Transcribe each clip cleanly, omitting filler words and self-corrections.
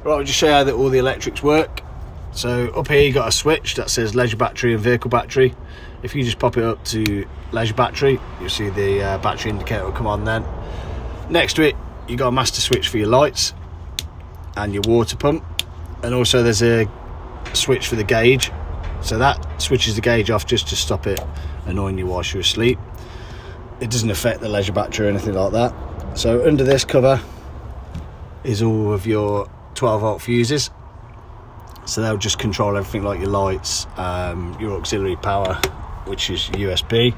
Right, I'll just show you how all the electrics work. So up here you got a switch that says leisure battery and vehicle battery. If you just pop it up to leisure battery, you'll see the battery indicator will come on then. Next to it, you got a master switch for your lights and your water pump, and also there's a switch for the gauge. So that switches the gauge off just to stop it annoying you whilst you're asleep. It doesn't affect the leisure battery or anything like that. So under this cover is all of your 12-volt fuses. So they'll just control everything like your lights, your auxiliary power, which is USB,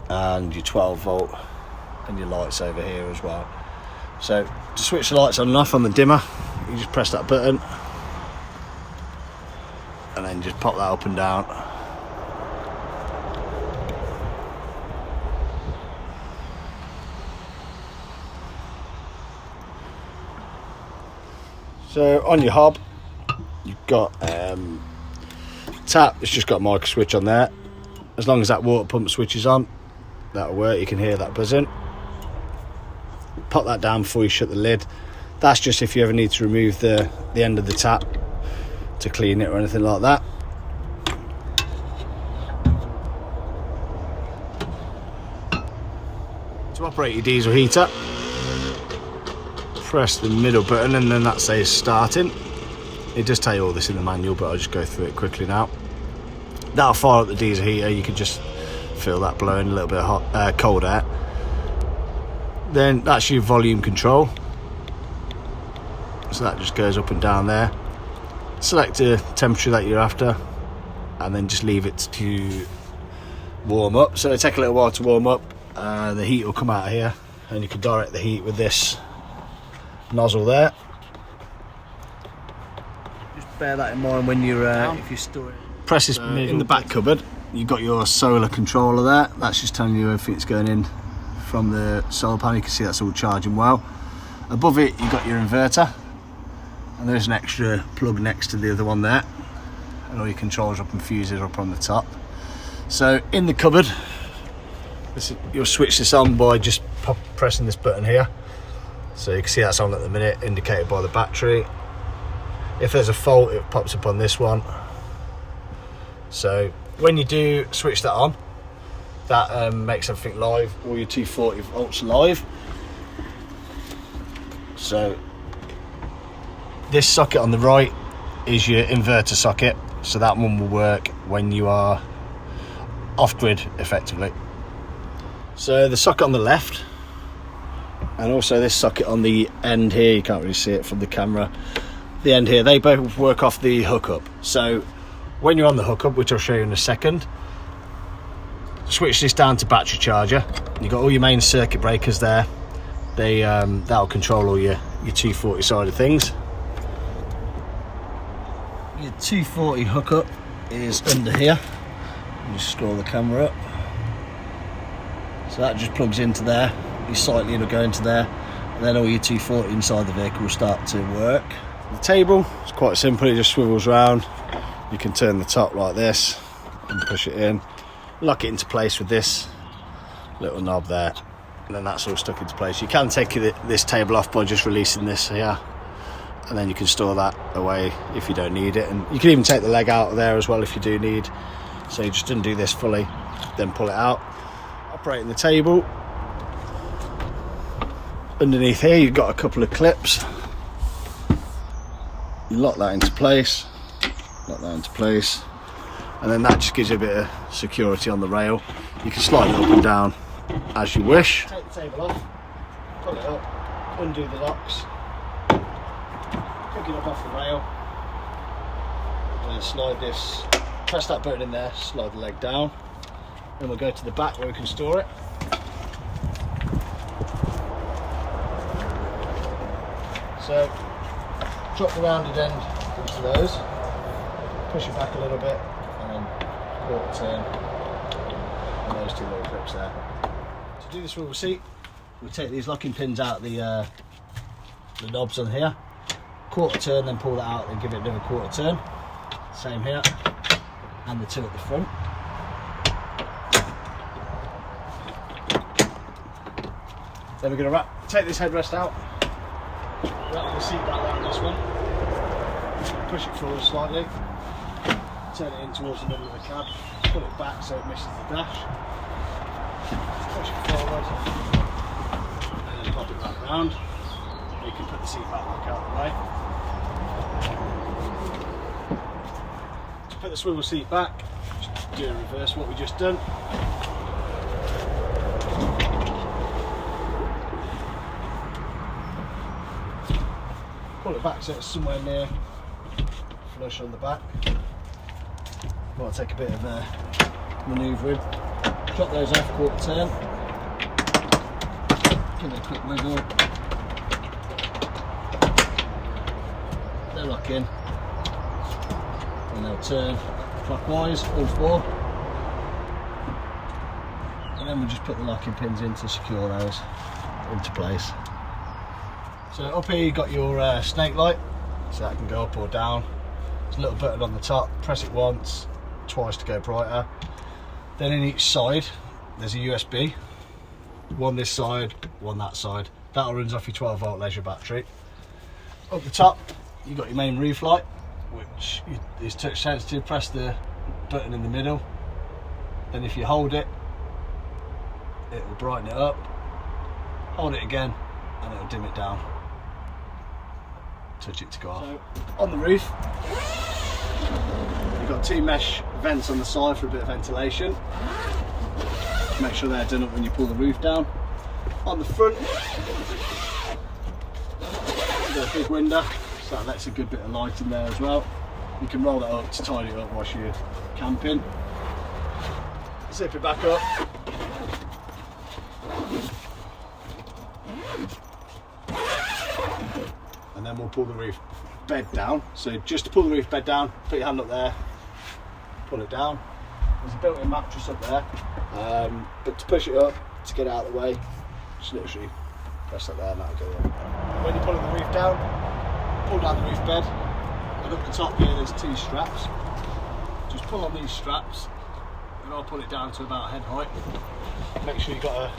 and your 12-volt and your lights over here as well. So to switch the lights on and off on the dimmer, you just press that button and then just pop that up and down. So on your hob, you've got tap. It's just got a micro switch on there. As long as that water pump switch is on, that'll work. You can hear that buzzing. Pop that down before you shut the lid. That's just if you ever need to remove the end of the tap to clean it or anything like that. To operate your diesel heater, press the middle button and then that says starting. It does tell you all this in the manual, but I'll just go through it quickly now. That'll fire up the diesel heater. You can just feel that blowing a little bit of hot, cold air. Then that's your volume control. So that just goes up and down there. Select the temperature that you're after and then just leave it to warm up. So it'll take a little while to warm up. The heat will come out of here and you can direct the heat with this nozzle there. Just bear that in mind when you're if you're storing. Press this in the back cupboard. You've got your solar controller there. That's just telling you everything's going in from the solar panel. You can see that's all charging well. Above it you've got your inverter, and there's an extra plug next to the other one there, and all your controls up and fuses are up on the top. So in the cupboard, you'll switch this on by just pressing this button here. So you can see that's on at the minute, indicated by the battery. If there's a fault, it pops up on this one. So when you do switch that on, that makes everything live. All your 240 volts live. So this socket on the right is your inverter socket. So that one will work when you are off-grid, effectively. So the socket on the left, and also this socket on the end here, you can't really see it from the camera, the end here, they both work off the hookup. So when you're on the hookup, which I'll show you in a second, switch this down to battery charger. You've got all your main circuit breakers there. They that'll control all your 240 side of things. Your 240 hookup is under here. Just scroll the camera up. So that just plugs into there. Your sight lead will go into there, and then all your 240 inside the vehicle will start to work. The table is quite simple. It just swivels around. You can turn the top like this and push it in, lock it into place with this little knob there, and then that's all stuck into place. You can take this table off by just releasing this here, and then you can store that away if you don't need it. And you can even take the leg out of there as well if you do need. So you just undo this fully, then pull it out. Operating the table, underneath here you've got a couple of clips. You lock that into place, and then that just gives you a bit of security on the rail. You can slide it up and down as you wish. Take the table off, pull it up, undo the locks, pick it up off the rail, and then slide this, press that button in there, slide the leg down. Then we'll go to the back where we can store it. So drop the rounded end into those, push it back a little bit, and then quarter turn, and those two little clips there. To do this with a seat, we'll take these locking pins out the knobs on here, quarter turn, then pull that out and give it another quarter turn. Same here, and the two at the front. Then we're going to take this headrest out, Wrap the seat back around this one, push it forward slightly, turn it in towards the middle of the cab, pull it back so it misses the dash, push it forward, and then pop it back round. You can put the seat back lock out of the way. To put the swivel seat back, just do in reverse what we just done. Pull it back so it's somewhere near flush on the back. Might take a bit of manoeuvring. Drop those off, quarter turn. Give it a quick wiggle. They'll lock in. And they'll turn clockwise, all four. And then we'll just put the locking pins in to secure those into place. So up here you've got your snake light, so that can go up or down. There's a little button on the top, press it once, twice to go brighter. Then in each side there's a USB, one this side, one that side. That runs off your 12-volt leisure battery. Up the top you've got your main roof light, which is touch sensitive. Press the button in the middle, then if you hold it, it will brighten it up. Hold it again and it will dim it down. Touch it to go off. So on the roof you've got two mesh vents on the side for a bit of ventilation. Make sure they're done up when you pull the roof down. On the front you've got a big window, so that lets a good bit of light in there as well. You can roll that up to tidy it up whilst you're camping. Zip it back up. And then we'll pull the roof bed down. So just to pull the roof bed down, put your hand up there, pull it down. There's a built-in mattress up there, but to push it up, to get it out of the way, just literally press that there and that'll go up. When you're pulling the roof down, pull down the roof bed, and up the top here there's two straps. Just pull on these straps, and I'll pull it down to about head height. Make sure you've got a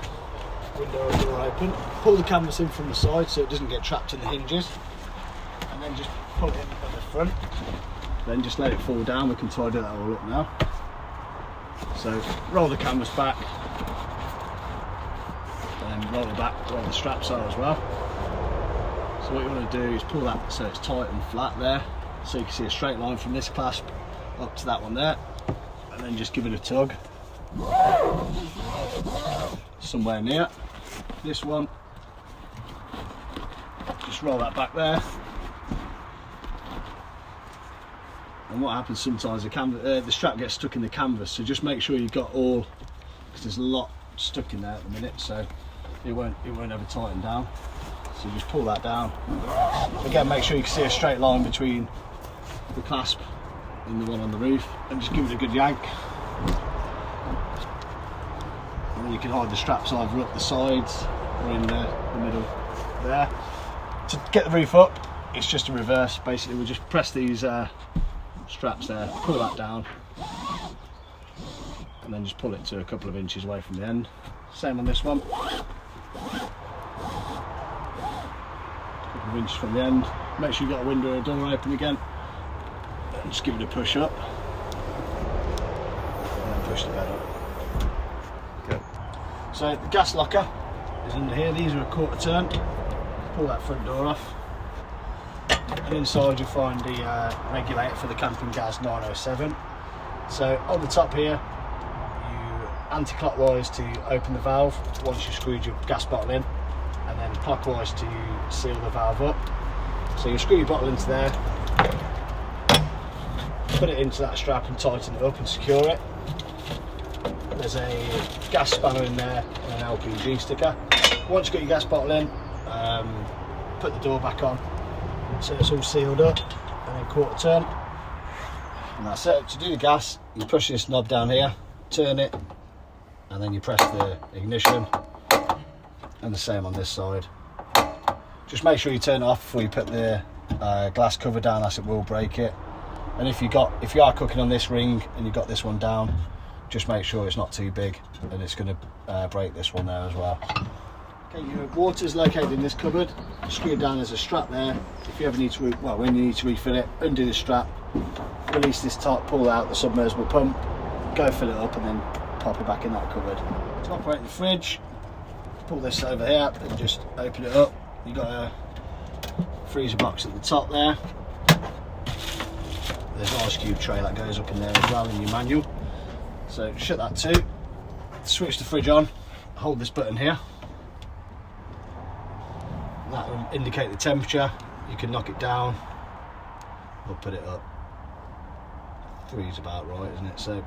window or door open. Pull the canvas in from the side so it doesn't get trapped in the hinges, and then just pull it in at the front. Then just let it fall down. We can tidy that all up now. So roll the canvas back, and then roll it back where the straps are as well. So what you want to do is pull that so it's tight and flat there, so you can see a straight line from this clasp up to that one there, and then just give it a tug somewhere near this one. Just roll that back there. And what happens sometimes, the strap gets stuck in the canvas, so just make sure you've got all, because there's a lot stuck in there at the minute, so it won't ever tighten down. So just pull that down. Again, make sure you can see a straight line between the clasp and the one on the roof, and just give it a good yank. And then you can hide the straps either up the sides or in the middle there. To get the roof up, it's just a reverse. Basically, we just press these straps there, pull that down, and then just pull it to a couple of inches away from the end. Same on this one. A couple of inches from the end. Make sure you've got a window or a door open again. And just give it a push up. And then push the bed up. Good. So the gas locker is under here. These are a quarter turn. Pull that front door off. And inside you'll find the regulator for the camping gas 907. So on the top here, you anti-clockwise to open the valve once you've screwed your gas bottle in, and then clockwise to seal the valve up. So you screw your bottle into there, put it into that strap and tighten it up and secure it. There's a gas spanner in there and an LPG sticker. Once you've got your gas bottle in, put the door back on so it's all sealed up, and then quarter turn, and that's it. To do the gas, you push this knob down here, turn it, and then you press the ignition, and the same on this side. Just make sure you turn it off before you put the glass cover down, as it will break it. And if you are cooking on this ring and you've got this one down, just make sure it's not too big, and it's going to break this one there as well. Okay, your water's located in this cupboard, screwed down, there's a strap there. If you ever need to, when you need to refill it, undo the strap, release this top, pull out the submersible pump, go fill it up and then pop it back in that cupboard. To operate the fridge, pull this over here and just open it up. You've got a freezer box at the top there. There's an ice cube tray that goes up in there as well in your manual. So shut that too. Switch the fridge on, hold this button here. That will indicate the temperature. You can knock it down or put it up. 3 is about right, isn't it? So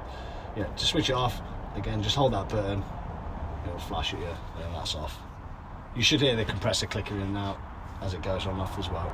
yeah, to switch it off, again, just hold that button, it'll flash at you, and that's off. You should hear the compressor clicking in and out as it goes on off as well.